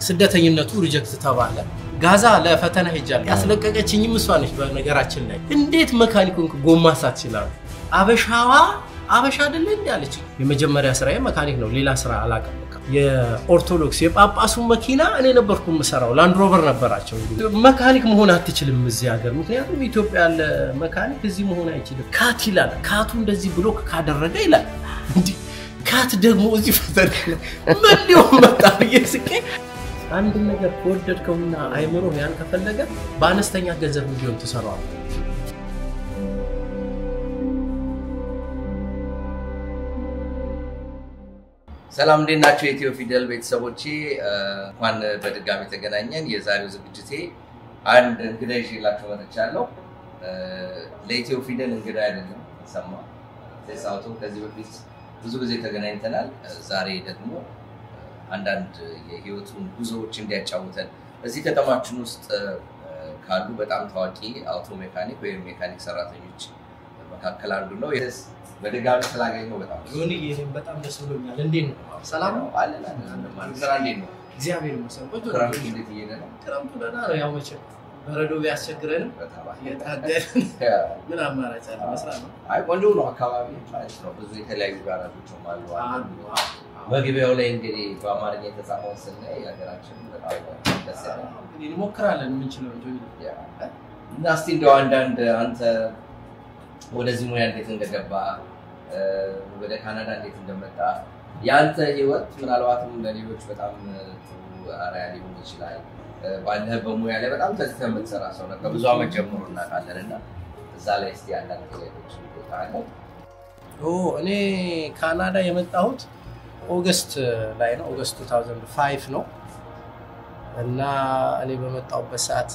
ስደተኝነቱ ሪጀክት ተባለ ጋዛ ለፈተና ሄጃለሁ ያስለቀቀችኝም እሷ ነች በነገራችን ላይ እንዴት መካኒኩን ጎማ ሳትችላል አበሻ አይደለ እንዴ አለች የመጀመሪያ ስራዬ መካኒክ ነው ሌላ ስራ አላቀም የኦርቶዶክስ የጳጳሱ መኪና እኔ ነበርኩ መስራው ላንድ ሮቨር ነበራቸው መካኒክ መሆን አትችልም እዚህ ሀገር ምክንያቱም ኢትዮጵያ ያለ መካኒክ እዚህ መሆን አይችልም ካት ይላል ካቱ እንደዚህ ብሎክ ካደረገ ይላል እንዴ ካት ደግሞ እዚህ ፈተና ምን ሊሆን መጣ ይስቀ አንድ ነገር ወደድከውና አይምሮ ያን ከፈለገ በአነስተኛ ገንዘብ እንዲሆን ተሰራው ሰላም እንደናችሁ የኢትዮ ፊደል ቤተሰቦቼ እንኳን በድጋሚ ተገናኘን የዛሬው ዝግጅቴ አንድ እንግዳ ይዤላችሁ መጥቻለሁ ለኢትዮ ፊደል እንግዳ አይደለም ሰማ ለሳውቶ ከዚህ በፊት ብዙ ጊዜ ተገናኝተናል ዛሬ ደግሞ አንዳንድ የህይወቱን ጉዞዎች እንዲያጫውተን እዚህ ከተማችን ውስጥ ካሉ በጣም ታዋቂ አውቶ ሜካኒክ ወይ ሜካኒክ ሰራተኞች መካከል አንዱ ነው በደጋሚ ስላገኘው በጣም ዮኒ ይሄን በጣም ደስ ብሎኛል እንዴት ነው ሰላም ነው አለን ማለት እንዴት ነው እግዚአብሔር ይመስገን ቆንጆ ክረምቱ እንዴት እየሄደ ነው ክረምቱ ደህና ነው ያው መቼም በረዶ ቢያስቸግረንም የታደርን ምን አማራጭ አለ መስራት ነው አይ ቆንጆ ነው አካባቢ ማለት ነው ብዙ የተለያዩ ጋራጆችም አሉ በግቢያው ላይ እንግዲህ በአማርኛ የተጻፈው ስናይ ያገራችን በጣም ደስ ይላል እንግዲህ እንሞክራለን ምን ይችላል እንጂ እና እስቲ እንደው አንዳንድ አንተ ወደዚህ ሙያ እንዴት እንደገባ ወደ ካናዳ እንዴት እንደመጣ ያንተ ህይወት ምናልባትም ለሌሎች በጣም አራያ ሊሆን ይችላል ባለህ በሙያ ላይ በጣም ተስተምትሰራ ሰው ነው ከብዙ አመት ጀምሮ እናቃለንና እዛ ላይ እስቲ አንዳንድ ነገሮች እንቆጣለን እኔ ካናዳ የመጣሁት ኦገስት ላይ ነው ኦገስት 2005 ነው እና እኔ በመጣሁበት ሰዓት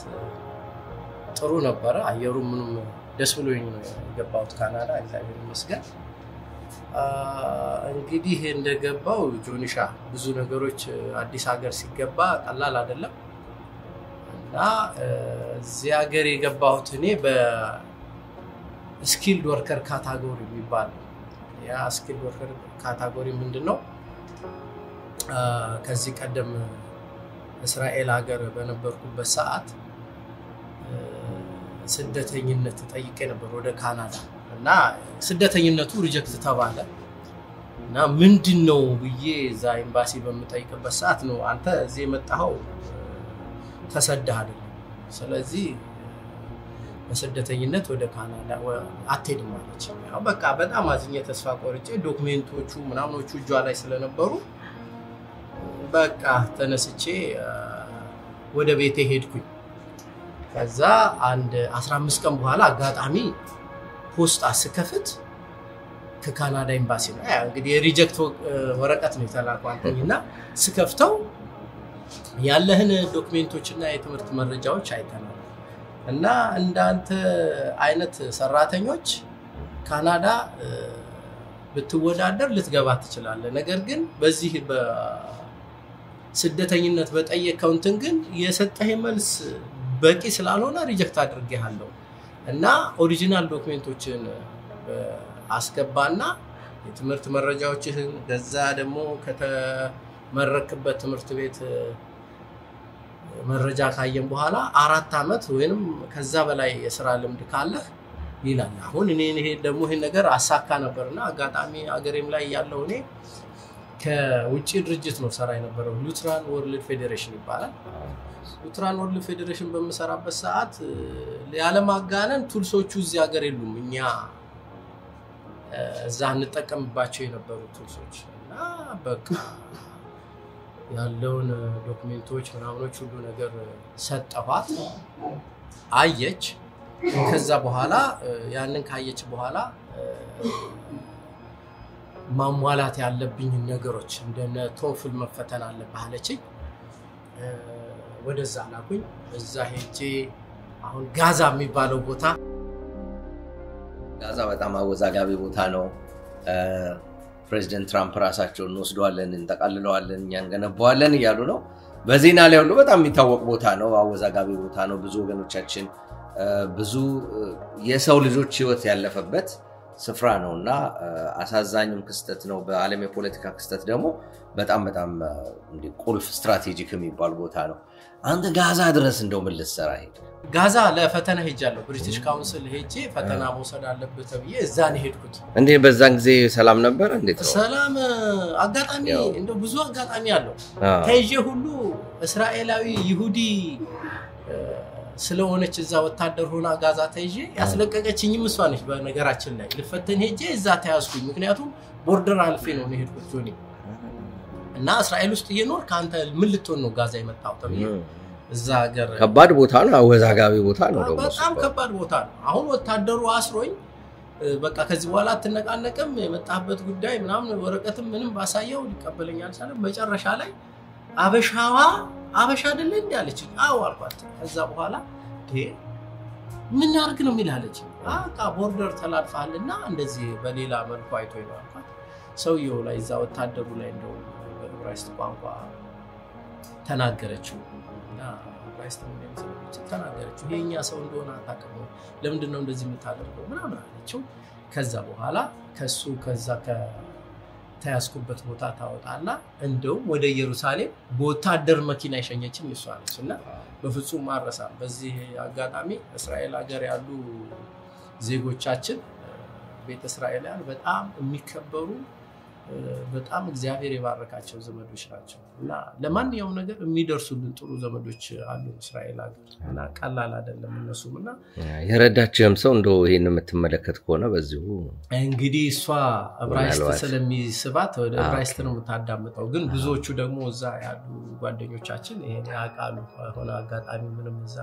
ጥሩ ነበር አየሩ ምንም ደስ ብሎኝ ነው የገባሁት ካናዳ እግዚአብሔር ይመስገን እንግዲህ እንደገባው ጆኒሻ ብዙ ነገሮች አዲስ ሀገር ሲገባ ቀላል አይደለም እና እዚህ ሀገር የገባሁት እኔ በስኪልድ ወርከር ካታጎሪ የሚባል ያ ስኪልድ ወርከር ካታጎሪ ምንድነው ከዚህ ቀደም እስራኤል ሀገር በነበርኩበት ሰዓት ስደተኝነት ተጠይቄ ነበር ወደ ካናዳ እና ስደተኝነቱ ሪጀክት ተባለ እና ምንድነው ብዬ እዛ ኤምባሲ በመጠይቅበት ሰዓት ነው አንተ እዚህ መጣኸው ተሰደሃል ስለዚህ በስደተኝነት ወደ ካናዳ አትሄድም ማለት ነው በቃ በጣም አዝኜ ተስፋ ቆርጬ ዶክመንቶቹ ምናምኖቹ እጇ ላይ ስለነበሩ በቃ ተነስቼ ወደ ቤቴ ሄድኩኝ ከዛ አንድ 15 ቀን በኋላ አጋጣሚ ፖስት አስከፍት ከካናዳ ኤምባሲ ነው እንግዲህ የሪጀክት ወረቀት ነው የተላከውና ስከፍተው ያለህን ዶክመንቶችና የትምህርት መረጃዎች አይተናል እና እንዳንተ አይነት ሰራተኞች ካናዳ ብትወዳደር ልትገባ ትችላለህ ነገር ግን በዚህ በስደተኝነት በጠየቀው እንትን ግን የሰጠህ መልስ በቂ ስላልሆነ ሪጀክት አድርጌሃለሁ እና ኦሪጂናል ዶክመንቶችን አስገባና የትምህርት መረጃዎችህን ገዛ ደግሞ ከተመረክበት ትምህርት ቤት መረጃ ካየን በኋላ 4 አመት ወይንም ከዛ በላይ የሥራ ልምድ ካለህ ይላል አሁን እኔ ደግሞ ይሄን ነገር አሳካ ነበርና አጋጣሚ አገሬም ላይ ያለው እኔ ከውጪ ድርጅት ነው ሰራ የነበረው ሉትራን ወርልድ ፌዴሬሽን ይባላል ሉትራን ወርልድ ፌዴሬሽን በመሰራበት ሰዓት ያለማጋነን ቱልሶቹ እዚህ ሀገር የሉም እኛ እዛ እንጠቀምባቸው የነበሩ ቱልሶች እና በቃ ያለውን ዶክመንቶች ምናምኖች ሁሉ ነገር ሰጠኋት አየች ከዛ በኋላ ያንን ካየች በኋላ ማሟላት ያለብኝ ነገሮች እንደነ ቶፍል መፈተን አለብህ አለችኝ ወደዛ ላኩኝ እዛ ሄጄ አሁን ጋዛ የሚባለው ቦታ ጋዛ በጣም አወዛጋቢ ቦታ ነው ፕሬዝዳንት ትራምፕ ራሳቸውን ወስደዋለን እንጠቃልለዋለን እኛን ገነባዋለን ይያሉ ነው በዜና ላይ ሁሉ በጣም የሚታወቅ ቦታ ነው አወዛጋቢ ቦታ ነው ብዙ ወገኖቻችን ብዙ የሰው ልጆች ህይወት ያለፈበት ስፍራ ነውና አሳዛኝም ክስተት ነው በዓለም የፖለቲካ ክስተት ደግሞ በጣም እንደ ቁልፍ ስትራቴጂክ የሚባል ቦታ ነው አንተ ጋዛ ድረስ እንደው ምን ልትሰራ ሄድ ጋዛ ለፈተና ሄጃለሁ ብሪቲሽ ካውንስል ሄጄ ፈተና መውሰድ አለበት ተብዬ እዛ ነው ሄድኩት እንዴ በዛን ጊዜ ሰላም ነበር እንዴት ነው ሰላም አጋጣሚ እንደው ብዙ አጋጣሚ አለው ተይዤ ሁሉ እስራኤላዊ ይሁዲ ስለሆነች እዛ ወታደር ሆና ጋዛ ተይዤ ያስለቀቀችኝም እሷ ነች በነገራችን ላይ ልፈተን ሄጄ እዛ ተያዝኩኝ ምክንያቱም ቦርደር አልፌ ነው ሄድኩት ጆኒ እና እስራኤል ውስጥ እየኖር ካንተ ምን ልትሆን ነው ጋዛ የመጣው ተብዬ እዛ ሀገር ከባድ ቦታ ነው አወዛጋቢ ቦታ ነው ደግሞ በጣም ከባድ ቦታ ነው አሁን ወታደሩ አስሮኝ በቃ ከዚህ በኋላ አትነቃነቅም የመጣበት ጉዳይ ምናምን ወረቀትም ምንም ባሳየው ሊቀበለኝ አልቻለም መጨረሻ ላይ አበሻ አይደለ እንዴ አለች አው አልኳት ከዛ በኋላ ምን አርግ ነው የሚላለች አቃ ቦርደር ተላልፋልና እንደዚህ በሌላ መልኩ አይቶ ይሏል ሰውየው ላይ እዛ ወታደሩ ላይ እንደው በዕብራይስጥ ቋንቋ ተናገረችው እና ዕብራይስጥ ተናገረችው የኛ ሰው እንደሆነ አታቀሙ ለምንድን ነው እንደዚህ የምታደርገው ምናምን አለችው ከዛ በኋላ ከዛ ተያስኩበት ቦታ ታወጣና እንደው ወደ ኢየሩሳሌም በወታደር መኪና ይሸኘችኝ እሷ ነችና በፍጹም ማረሳም በዚህ አጋጣሚ እስራኤል ሀገር ያሉ ዜጎቻችን ቤተ እስራኤላውያን በጣም የሚከበሩ በጣም እግዚአብሔር የባረካቸው ዘመዶች ናቸው እና ለማንኛውም ነገር የሚደርሱልን ጥሩ ዘመዶች አሉ እስራኤል ሀገር እና ቀላል አይደለም እነሱምና የረዳችም ሰው እንደው ይሄን የምትመለከት ከሆነ በዚሁ እንግዲህ እሷ ዕብራይስጥ ስለሚስባት ወደ ዕብራይስጥ ነው የምታዳምጠው ግን ብዙዎቹ ደግሞ እዛ ያሉ ጓደኞቻችን ይሄን ያቃሉ ሆነ አጋጣሚ ምንም እዛ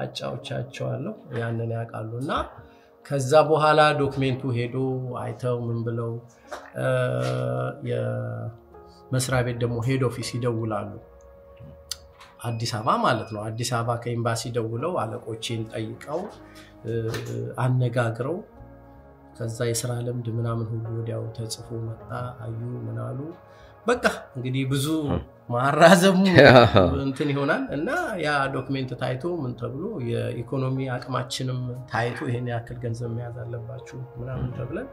አጫውቻቸዋለሁ ያንን ያቃሉና ከዛ በኋላ ዶክመንቱ ሄዶ አይተው ምን ብለው የመስሪያ ቤት ደግሞ ሄድ ኦፊስ ይደውላሉ አዲስ አበባ ማለት ነው አዲስ አበባ ከኤምባሲ ደውለው አለቆቼን ጠይቀው አነጋግረው ከዛ የሥራ ልምድ ምናምን ሁሉ ወዲያው ተጽፎ መጣ አዩ ምናሉ በቃ እንግዲህ ብዙ ማራዘሙ እንትን ይሆናል እና ያ ዶክመንት ታይቶ ምን ተብሎ የኢኮኖሚ አቅማችንም ታይቶ ይሄን ያክል ገንዘብ መያዝ አለባችሁ ምናምን ተብለን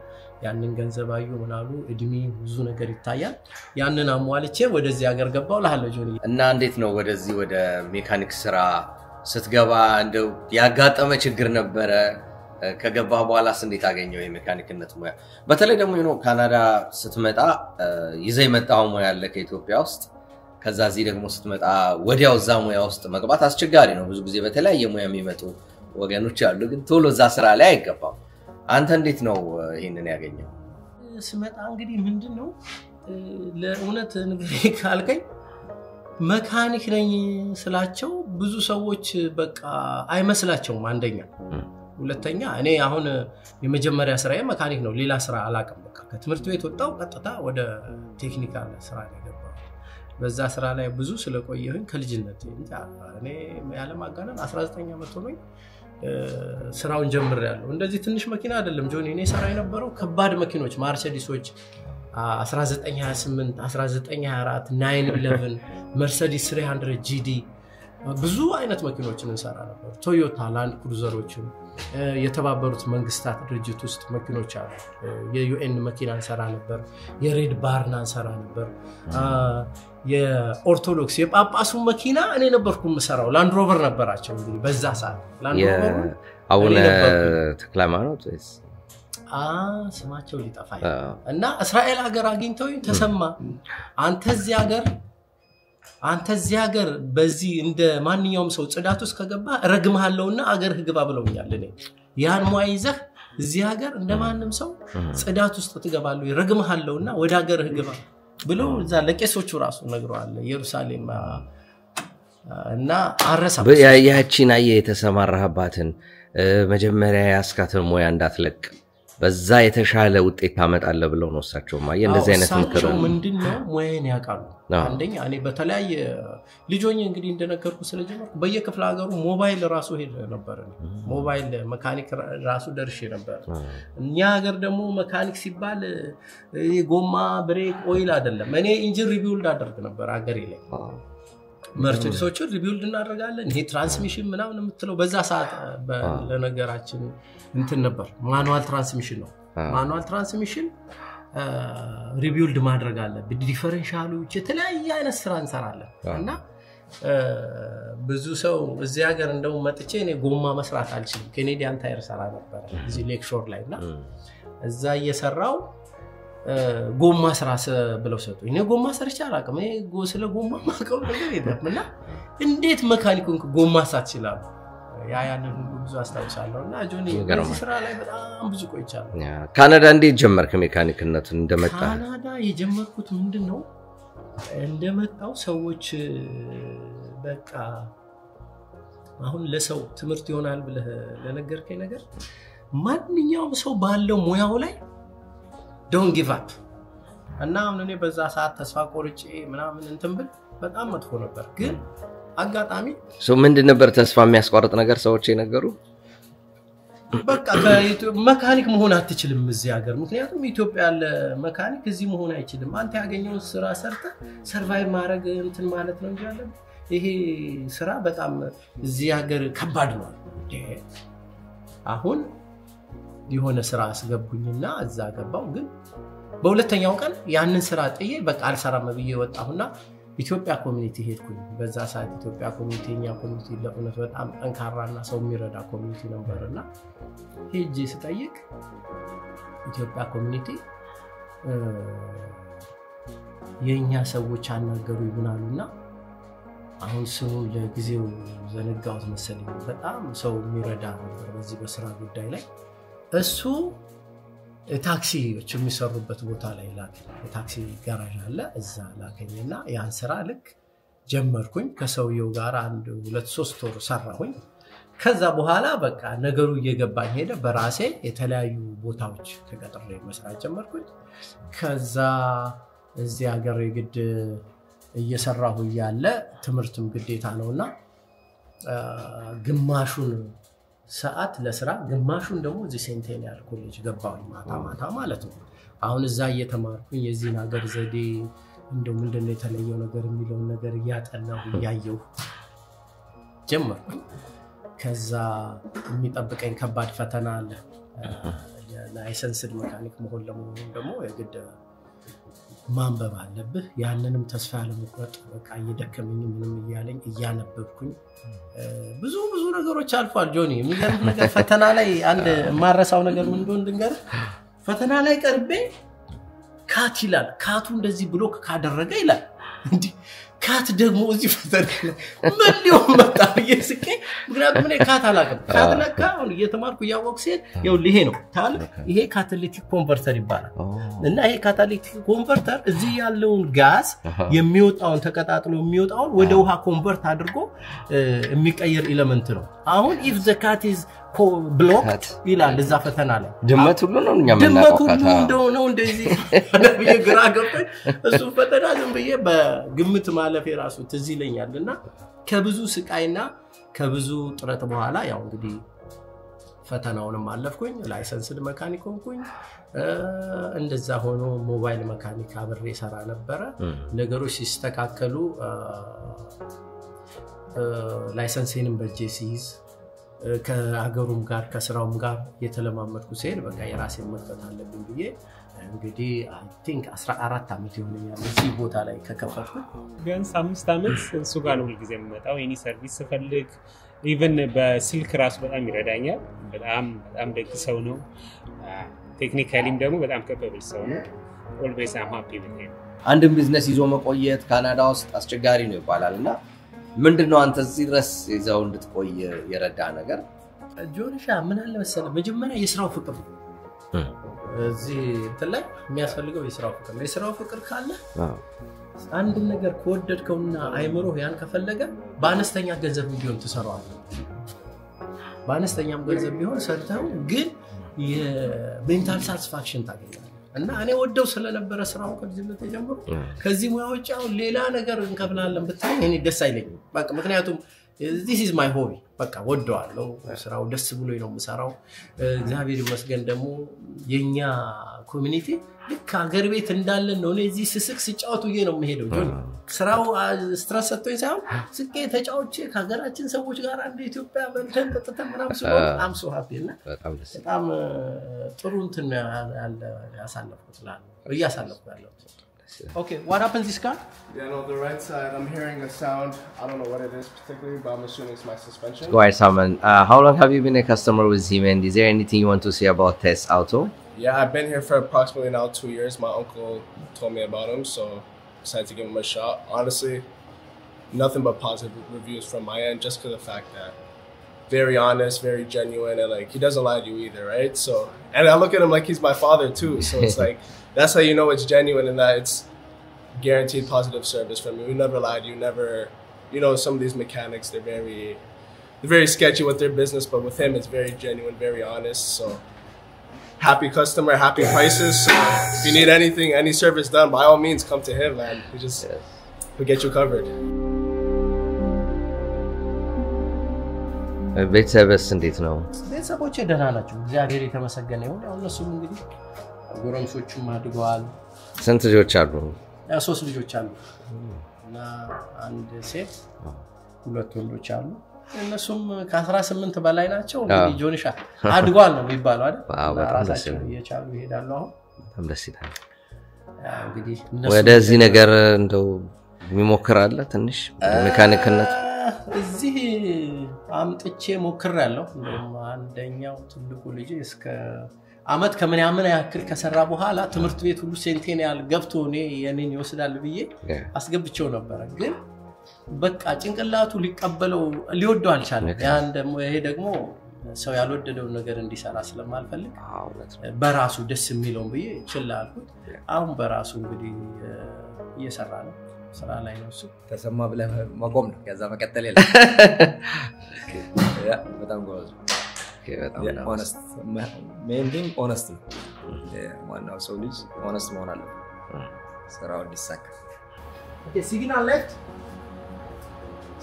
ያንን ገንዘብ አዩ ምናሉ እድሜ ብዙ ነገር ይታያል ያንን አሟልቼ ወደዚህ ሀገር ገባው ለሐለ ጆኒ እና እንዴት ነው ወደዚህ ወደ ሜካኒክ ስራ ስትገባ እንደው ያጋጠመ ችግር ነበረ ከገባ በኋላስ እንዴት አገኘው የሜካኒክነት ሙያ በተለይ ደግሞ ካናዳ ስትመጣ ይዘይ መጣው ሙያ ያለ ከኢትዮጵያ ውስጥ ከዛ እዚህ ደግሞ ስትመጣ ወዲያው እዛ ሙያ ውስጥ መግባት አስቸጋሪ ነው ብዙ ጊዜ በተለያየ ሙያ የሚመጡ ወገኖች አሉ ግን ቶሎ እዛ ስራ ላይ አይገባም አንተ እንዴት ነው ይሄንን ያገኘው ስመጣ እንግዲህ ምንድነው ለእውነት ንግሬ ካልከኝ መካኒክ ነኝ ስላቸው ብዙ ሰዎች በቃ አይመስላቸውም አንደኛ ሁለተኛ እኔ አሁን የመጀመሪያ ስራዬ መካኒክ ነው ሌላ ስራ አላቀም በቃ ከትምህርት ቤት ወጣው ቀጥታ ወደ ቴክኒካል ስራ ገባው በዛ ስራ ላይ ብዙ ስለቆየሁኝ ከልጅነት እኔ ያለ ማጋነን 19 አመት ሆኖኝ ስራውን ጀምሬያለሁ እንደዚህ ትንሽ መኪና አይደለም ጆኒ እኔ ሰራ የነበረው ከባድ መኪኖች ማርሴዲሶች 1928 1924 911 መርሴዲስ 300 GD ብዙ አይነት መኪኖችን እንሰራ ነበር ቶዮታ ላንድ ክሩዘሮችን የተባበሩት መንግስታት ድርጅት ውስጥ መኪኖች አሉ የዩኤን መኪና እንሰራ ነበር የሬድ ባርና እንሰራ ነበር የኦርቶዶክስ የጳጳሱ መኪና እኔ ነበርኩ መስራው ላንድ ሮቨር ነበራቸው እንግዲህ በዛ ሰዓት ላንድ ሮቨር አሁን ተክላማኖት ወይስ ስማቸው ሊጠፋኝ እና እስራኤል ሀገር አግኝተውኝ ተሰማ አንተ እዚህ ሀገር በዚህ እንደ ማንኛውም ሰው ጽዳት ውስጥ ከገባ ረግመሃለውና አገር ህግባ ብለውኛል እኔ ያን ሙያይዘህ እዚህ ሀገር እንደማንም ሰው ጽዳት ውስጥ ትገባለህ ረግመሃለውና ወደ አገር ህግባ ብለው እዛ ለቄሶቹ ራሱ ነግረዋል ኢየሩሳሌም እና አረሳም ያቺን አየ የተሰማራህባትን መጀመሪያ ያስካተን ሙያ እንዳትለቅ በዛ የተሻለ ውጤት ታመጣለ ብለው ነው እሳቸው ማየ እንደዚህ አይነት ምክር ነው ምንድነው ሙያን ያቃሉ አንደኛ እኔ በተለያየ ልጆኝ እንግዲህ እንደነገርኩ ስለጀመርኩ በየክፍለ ሀገሩ ሞባይል ራሱ ሄደ ነበር ሞባይል መካኒክ ራሱ ደርሼ ነበር እኛ ሀገር ደግሞ መካኒክ ሲባል ጎማ ብሬክ ኦይል አይደለም እኔ ኢንጂን ሪቢውልድ አደርግ ነበር ሀገሬ ላይ መርሴዲሶችን ሪቢውልድ እናደርጋለን ይሄ ትራንስሚሽን ምናምን የምትለው በዛ ሰዓት ለነገራችን እንትን ነበር ማኑዋል ትራንስሚሽን ነው ማኑዋል ትራንስሚሽን ሪቢልድ ማድረግ አለብን ዲፈረንሻሎች የተለያየ አይነት ስራ እንሰራለን እና ብዙ ሰው እዚህ ሀገር እንደው መጥቼ እኔ ጎማ መስራት አልችልም ካናዲያን ታየር ሰራ ነበር እዚህ ሌክ ሾር ላይ እና እዛ እየሰራው ጎማ ስራ ብለው ሰጡኝ እኔ ጎማ ሰርቻ አላውቅም እኔ ስለ ጎማ ማቀው ነገር የለምና እንዴት መካኒኩን ጎማ ሳትችላል ያንን ሁሉ ብዙ አስተዋውሳለሁና ጆኒ በዚህ ስራ ላይ በጣም ብዙ ቆይቻለሁ ካናዳ እንዴት ጀመርክ ሜካኒክነቱን እንደመጣ ካናዳ የጀመርኩት ምንድነው እንደመጣው ሰዎች በቃ አሁን ለሰው ትምርት ይሆናል ብለ ለነገርከኝ ነገር ማንኛውም ሰው ባለው ሙያው ላይ don't give up እና አሁን እኔ በዛ ሰዓት ተስፋ ቆርጬ ምናምን እንትን ብል በጣም መጥፎ ነበር ግን አጋጣሚ ምንድን ነበር ተስፋ የሚያስቆርጥ ነገር ሰዎች የነገሩ በቃ መካኒክ መሆን አትችልም እዚህ ሀገር ምክንያቱም ኢትዮጵያ ያለ መካኒክ እዚህ መሆን አይችልም አንተ ያገኘው ስራ ሰርተ ሰርቫይቭ ማድረግ እንትን ማለት ነው እንጂ ያለ ይሄ ስራ በጣም እዚህ ሀገር ከባድ ነው አሁን የሆነ ስራ አስገቡኝና እዛ ገባው ግን በሁለተኛው ቀን ያንን ስራ ጥዬ በቃ አልሰራም ብዬ ወጣሁና ኢትዮጵያ ኮሚኒቲ ሄድኩኝ በዛ ሰዓት ኢትዮጵያ ኮሚኒቲኛ ኮሚኒቲ ለኡነት በጣም ጠንካራና ሰው የሚረዳ ኮሚኒቲ ነበርና ሄጄ ስጠይቅ ኢትዮጵያ ኮሚኒቲ የኛ ሰዎች አናገሩ ይብናሉና አሁን ሰው ለጊዜው ዘነጋውት መሰለኝ በጣም ሰው የሚረዳ ነበር በዚህ በስራ ጉዳይ ላይ እሱ ታክሲዎች የሚሰሩበት ቦታ ላይ ላከ ታክሲ ጋራዥ አለ እዛ ላከኝና ያን ስራ ልክ ጀመርኩኝ ከሰውየው ጋር 1-2-3 ወር ሰራሁኝ ከዛ በኋላ በቃ ነገሩ እየገባኝ ሄደ በራሴ የተለያዩ ቦታዎች ተቀጥሬ መስራት ጀመርኩኝ ከዛ እዚህ ሀገር ግድ እየሰራሁ ያለ ትምርቱም ግዴታ ነውና ግማሹን ሰዓት ለስራ ግማሹን ደግሞ እዚህ ሴንቴኒያል ኮሌጅ ገባሁኝ ማታ ማለት ነው አሁን እዛ እየተማርኩኝ የዚህን ሀገር ዘዴ እንደው ምንድነው የተለየው ነገር የሚለው ነገር ያጠናሁ ያየው ጀመርኩኝ ከዛ የሚጠብቀኝ ከባድ ፈተና አለ ላይሰንስድ መካኒክ መሆን ደግሞ የግድ ማንበብ አለብህ ያንንም ተስፋ ለመቁረጥ በቃ እየደከመኝ ምንም ይያለኝ እያነበብኩኝ ብዙ ነገሮች አልፏል ጆኒ የሚገርም ነገር ፈተና ላይ አንድ ማረሳው ነገር ምን እንደሆነ ድንገር ፈተና ላይ ቀርቤ ካት ይላል ካቱ እንደዚህ ብሎክ ካደረገ ይላል እንዴ ካት ደግሞ እዚህ ፈተና ምን ሊሆን መጣ ይስቄ ምክንያቱም እኔ ካት አላቀም ካት ለካ አሁን እየተማርኩ ያወቅሴ ይው ይሄ ነው ታል ይሄ ካታሊቲክ ኮንቨርተር ይባላል እና ይሄ ካታሊቲክ ኮንቨርተር እዚህ ያለውን ጋዝ የሚወጣውን ተቀጣጥሎ የሚወጣውን ወደ ውሃ ኮንቨርት አድርጎ የሚቀየር ኤሌመንት ነው አሁን if the cat is blocked ይላል እዛ ፈተና ላይ ድመት ሁሉ ነው እኛ መናቀው ካታ ነው እንደዚህ አደብዬ ግራ ገብቶኝ እሱ ፈተና ዝም ብዬ በግምት ማለፍ የራሱ ትዝ ይለኛልና ከብዙ ስቃይና ከብዙ ጥረት በኋላ ያው እንግዲህ ፈተናውንም አለፍኩኝ ላይሰንስድ መካኒክ ሆንኩኝ እንደዛ ሆኖ ሞባይል መካኒክ አብሬ ሰራ ነበር ነገሮች ሲስተካከሉ ላይሰንስንም በጄሲስ ከአገሩም ጋር ከስራውም ጋር የተለማመድኩ ሲል በቃ የራሴን መክፈት አለብኝ ብዬ እንግዲህ አይ ቲንክ 14 አመት ይሆነኛል እዚህ ቦታ ላይ ከከፈትኩ ቢያንስ 5 አመት እሱ ጋር ነው ሁልጊዜ የምመጣው የኔ ሰርቪስ ፈልግ ኢቭን በስልክ ራሱ በጣም ይረዳኛል በጣም ደግ ሰው ነው ቴክኒካሊም ደግሞ በጣም ከበብል ሰው ነው always I'm happy with him አንድ ቢዝነስ ይዞ መቆየት ካናዳ ውስጥ አስቸጋሪ ነው ይባላልና ምንድነው አንተ እዚህ ድረስ ይዘው እንድትቆይ የረዳ ነገር ጆንሻ ምን አለ መሰለህ መጀመሪያ የስራው ፍቅር እዚህ ተላይ የሚያስፈልገው የስራው ፍቅር ካለ አንድ ነገር ከወደድከውና አይምሮ ያን ከፈለገ በአነስተኛ ገንዘብ ቢሆን ተሰራዋለህ በአነስተኛም ገንዘብ ቢሆን ሰርተው ግን የሜንታል ሳቲስፋክሽን ታገኛለህ እና እኔ ወደው ስለነበረ ስራው ከዚህ ጀምሮ ከዚህ ሙያዎቻው ሌላ ነገር እንከፍላለን ብታይ እኔ ደስ አይለኝም በቃ ምክንያቱም this is my hobby በቃ ወደዋለሁ ስራው ደስ ብሎኝ ነው የምሰራው እግዚአብሔር ይመስገን ደግሞ የኛ ኮሚኒቲ ልክ ሀገር ቤት እንዳለን ነው እኔ እዚህ ስስቅ ሲጫወቱ ነው የምሄደው ጆኒ ስራው ስትረስ ሰጥቶኝ ሳይሆን ስቄ ተጫውቼ ከሀገራችን ሰዎች ጋር አንድ ኢትዮጵያ በልተን ተጠተን ምናምን ስለሆነ I'm so happy እና በጣም ጥሩ እንትን ያለ ያሳለፍኩት ስላለ እያሳለፍኩ ያለው Okay, what happens this car? Yeah, no, the right side, I'm hearing a sound. I don't know what it is particularly, but I'm assuming it's my suspension. Go ahead, Salman. How long have you been a customer with Zeeman? Is there anything you want to say about Tess Auto? Yeah, I've been here for approximately now 2 years. My uncle told me about him, so I decided to give him a shot. Honestly, nothing but positive reviews from my end, just for the fact that very honest, very genuine, and like he doesn't lie to you either, right? So, and I look at him like he's my father too. So it's like that's how you know it's genuine and that it's guaranteed positive service from me. We never lied. You never, you know, some of these mechanics they're very sketchy with their business, but with him it's very genuine, very honest. So happy customer, happy prices. So if you need anything, any service done, by all means come to him, man. He'll get you covered. ቤተሰብስ እንዴት ነው? ቤተሰቦቼ ደህና ናቸው እግዚአብሔር የተመሰገነ ይሁን ያው እነሱም እንግዲህ ጎረምሶቹም አድገዋል ስንት ልጆች አሉ? ሶስት ልጆች አሉ እና አንድ ሴት ሁለት ወንዶች አሉ እነሱም ከ18 በላይ ናቸው እንግዲህ ጆኒሻ አድጓል ነው የሚባለው አይደል ራሳቸው እየቻሉ ይሄዳሉ አሁን በጣም ደስ ይላል እንግዲህ ወደዚህ ነገር እንደው የሚሞክራለ ትንሽ ሜካኒክነት እዚህ አምጥቼ ሞክራለሁ አንደኛው ትልቁ ልጅ እስከ አመት ከምን ያክል ከሰራ በኋላ ትምርት ቤት ሁሉ ሴንቴኒያል ገብቶ የኔን ይወስዳል ብዬ አስገብቼው ነበር ግን በቃ ጭንቅላቱ ሊቀበለው ሊወደው አልቻለም ያን ደግሞ ይሄ ደግሞ ሰው ያልወደደው ነገር እንዲሰራ ስለማልፈልግ በራሱ ደስ የሚለው ብዬ ይችላልኩት አሁን በራሱ እንግዲህ እየሰራ ነው ስራ ላይ ነው እሱ ተሰማ ብለ ማቆም ነው ከዛ መቀጠል የለም ያ በጣም ጎበዝ honest main thing honesty ዋናው ሰው ልጅ honest መሆን አለበት ስራው እንዲሳካ okay signal left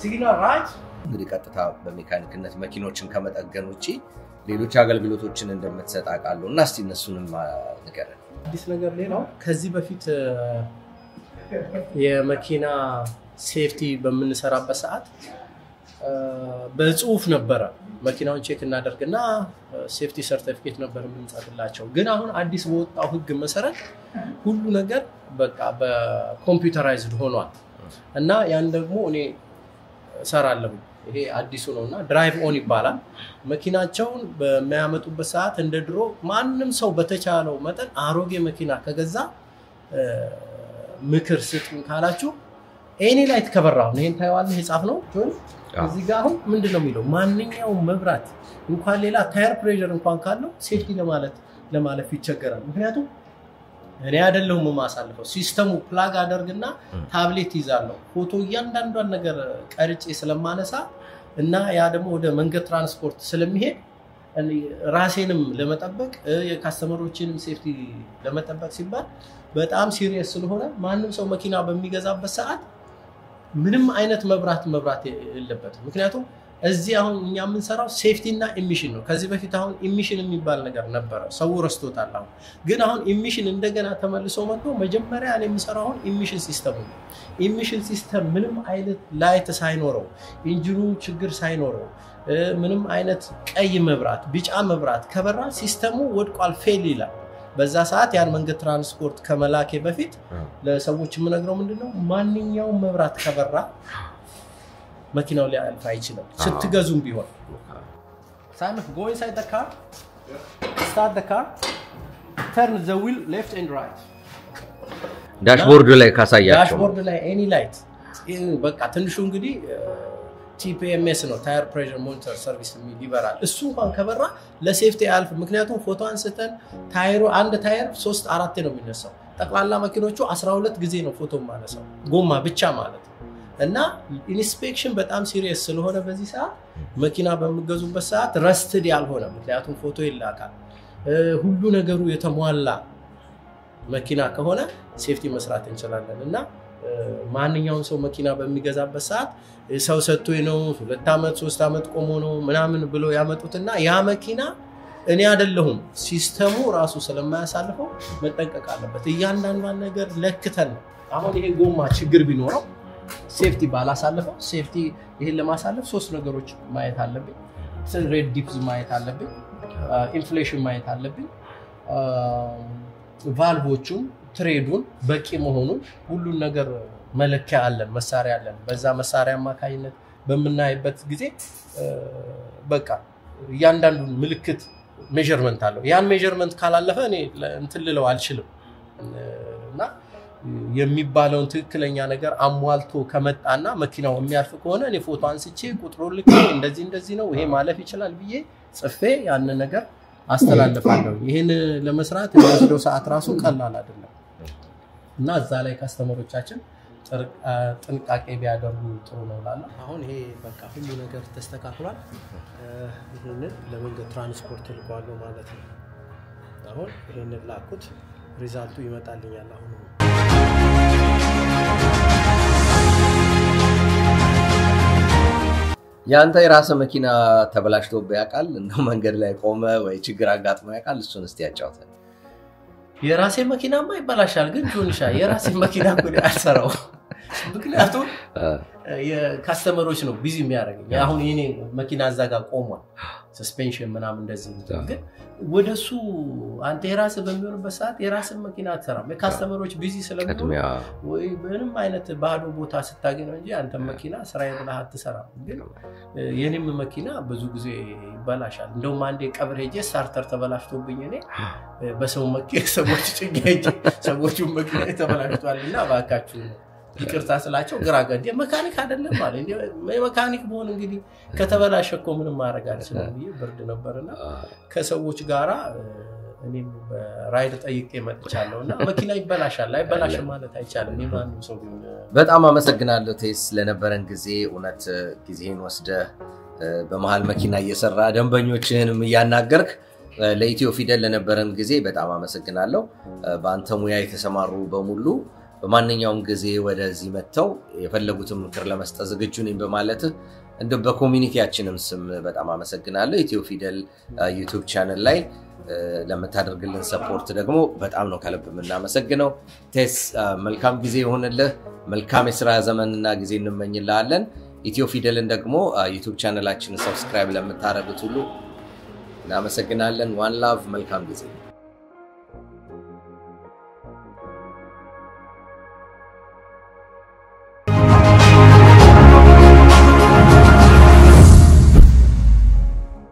signal right እንግዲህ ቀጥታ በሜካኒክነት መኪኖችን ከመጠገን ውጪ ሌሎች አገልግሎቶችን እንደምትሰጥ አቃለሁ እና እስቲ እነሱንም ንገረን አዲስ ነገር ሌላው ከዚህ በፊት የመኪና ሴፍቲ በመንሰራበት ሰዓት በጽሁፍ ነበር መኪናውን ቼክ እናደርግና ሴፍቲ ሰርቲፊኬት ነበር የምንጻፍላቸው ግን አሁን አዲስ ወጣው ህግ መሰረት ሁሉ ነገር በቃ በኮምፒውተራይዝድ ሆኗል እና ያን ደግሞ እኔ ሰራለሁ ይሄ አዲሱ ነውና ድራይቭ ኦን ይባላል መኪናቸውን በሚያመጡበት ሰዓት እንደ ድሮ ማንንም ሰው በተቻለው መጠን አሮጌ መኪና ከገዛ ምክር ስጡን ካላችሁ ኤኒ ላይት ከበራው ነው እንታይዋል ህጻፍ ነው ጆን እዚህ ጋር አሁን ምንድነው የሚለው ማንኛውም መብራት እንኳን ሌላ ታየር ፕሬሸር እንኳን ካለው ሴፍቲ ለማለፍ ይቸገራል ምክንያቱም እኔ አይደለሁም ማሳልፈው ሲስተሙ ፕላግ አደርግና ታብሌት ይዛለሁ ፎቶ እያንዳንዷን ነገር ቀርጬ ስለማነሳ እና ያ ደግሞ ወደ መንገድ ትራንስፖርት ስለሚሄድ ራሴንም ለመጠበቅ የካስተመሮችንም ሴፍቲ ለመጠበቅ ሲባል በጣም ሲሪየስ ስለሆነ ማንንም ሰው መኪና በሚገዛበት ሰዓት ምንም አይነት መብራት የለበትም ምክንያቱም እዚህ አሁን እኛ የምንሰራው ሴፍቲ እና ኢሚሽን ነው ከዚህ በፊት አሁን ኢሚሽን የሚባል ነገር ነበር ሰው ረስቶታል አሁን ግን አሁን ኢሚሽን እንደገና ተመልሶ መጥቶ መጀመሪያ እኔ የምሰራው አሁን ኢሚሽን ሲስተም ነው ኢሚሽን ሲስተም ምንም አይነት ላይት ሳይኖረው ኢንጂኑ ችግር ሳይኖረው ምንም አይነት ቀይ መብራት ቢጫ መብራት ከበራ ሲስተሙ ወድቋል ፌል ይላል በዛ ሰዓት ያን መንገድ ትራንስፖርት ከመላኬ በፊት ለሰዎች ምንነግረው ምንድነው ማንኛውም መብራት ከበራ መኪናው ሊያልፍ አይችልም ስትገዙም ቢሆን Simon go inside the car start the car turn the wheel left and right ዳሽቦርድ ላይ ካሳያችሁ ዳሽቦርድ ላይ any light በቃ ትንሹ እንግዲህ TPMS ነው ታየር ፕሬሸር ሞኒተር ሰርቪስ ይበራል እሱ እንኳን ከበራ ለሴፍቲ አልፍ ምክንያቱም ፎቶ አንስተን ታየሩ አንድ ታየር 3-4 ነው የሚነሳው ጠቅላላ መኪኖቹ 12 ጊዜ ነው ፎቶ ማነሳው ጎማ ብቻ ማለት እና ኢንስፔክሽን በጣም ሲሪየስ ስለሆነ በዚህ ሰዓት መኪና በመገዙበት ሰዓት ረስትድ ያልሆነ ምክንያቱም ፎቶ ይላካል ሁሉ ነገሩ የተሟላ መኪና ከሆነ ሴፍቲ መስራት እንችላለን እና ማንኛውም ሰው መኪና በሚገዛበት ሰዓት ሰው ሰጥቶኝ ነው 2 አመት 3 አመት ቆሞ ነው ምናምን ብሎ ያመጡትና ያ መኪና እኔ አይደለሁም ሲስተሙ ራሱ ስለማያሳልፈው መጠንቀቅ አለበት እያንዳንዷን ነገር ለክተን አሁን ይሄ ጎማ ችግር ቢኖረው ሴፍቲ ባላሳልፈው ሴፍቲ ይሄን ለማሳለፍ ሶስት ነገሮች ማየት አለብኝ ሬድ ዲፕስ ማየት አለብኝ ኢንፍሌሽን ማየት አለብኝ ቫልቮቹን ትሬዱን በቂ መሆኑን ሁሉን ነገር መለኪያ አለን መሳሪያ አለን በዛ መሳሪያ ማካይነት በመናይበት ጊዜ በቃ ያንዳንዱን ምልክት ሜዠርመንት አለው ያን ሜዠርመንት ካላለፈ እኔ እንትን ልለው አልችልም እና የሚባለውን ትክክለኛ ነገር አሟልቶ ከመጣና መኪናው የሚያልፍ ከሆነ እኔ ፎቶ አንስቼ ቁጥሩን ልኬ እንደዚህ ነው ይሄ ማለፍ ይችላል ብዬ ጽፌ ያን ነገር አስተላልፋለሁ ይሄን ለመስራት የሚወስደው ሰዓት ራሱ ቀላል አይደለም እና እዛ ላይ ካስተመሮቻችን ጥንቃቄ ቢያደርጉ ጥሩ ነው ማለት አሁን ይሄ በቃ ሁሉ ነገር ተስተካክሏል ይሄን ለመንገድ ትራንስፖርት ልቋለው ማለት ነው አሁን ይሄን ላኩት ሪዛልቱ ይመጣልኛል አሁን ያንተ የራስ መኪና ተበላሽቶብህ ያውቃል እንደው መንገድ ላይ ቆመ ወይ ችግር አጋጥሞ ያውቃል እሱን እስቲ ያጫውተን የራሴ መኪናማ ይበላሻል ግን ጆንሻ የራሴ መኪና እኮ አልሰራው ምክንያቱም የካስተመሮች ነው ቢዚ የሚያደርገኝ አሁን የኔ መኪና እዛ ጋር ቆሟል ሰስፔንሽን ምናምን እንደዚህ ግን ወደሱ አንተ የራስ በሚሆንበት ሰዓት የራስ መኪና አትሰራም የካስተመሮች ቢዚ ስለሚሆኑ ወይ ምንም አይነት ባዶ ቦታ ስታገኝ እንጂ አንተ መኪና ስራዬ ብለህ አትሰራም ግን የኔም መኪና ብዙ ጊዜ ይበላሻል እንደውም አንዴ ቀብር ሄጄ ስታርተር ተበላሽቶብኝ እኔ በሰው መኪና ሰዎች ጭጌ ሰዎቹ መኪና ተበላሽቷልና ባካችሁ ይቅርታ ስላቸው ግራጋዴ መካኒክ አይደለም ማለት መካኒክ ቢሆን እንግዲህ ከተበላሸኮ ምንም ማድረግ አልችልም ብዬ ብርድ ነበርና ከሰዎች ጋራ እኔም በራይድ ጠይቄ መጥቻለሁና መኪና ይበላሻል አይበላሽም ማለት አይቻልም የማንም ሰው ቢሆን በጣም አመሰግናለሁ ቴስ ለነበረን ጊዜ እውነት ጊዜን ወስደ በመሃል መኪና እየሰራ ደንበኞችህንም ያናገርክ ለኢትዮ ፊደል ለነበረን ጊዜ በጣም አመሰግናለሁ በአንተ ሙያ የተሰማሩ በሙሉ በማንኛውም ጊዜ ወደዚህ መተው የፈለጉትን ምክር ለመስጠት ዝግጁ ነኝ በማለት እንደ በኮሚኒቲያችንም ስም በጣም አመሰግናለሁ ኢትዮ ፊደል ዩቲዩብ ቻናል ላይ ለምታደርግልን ሰፖርት ደግሞ በጣም ነው ከልብ የምናመሰግነው ቴስ መልካም ጊዜ ይሁንልህ መልካም የሥራ ዘመንና ጊዜ እንመኝልሃለን ኢትዮ ፊደልን ደግሞ ዩቲዩብ ቻናላችንን ሰብስክራይብ ለምታደርጉት ሁሉ እናመሰግናለን ዋን ላቭ መልካም ጊዜ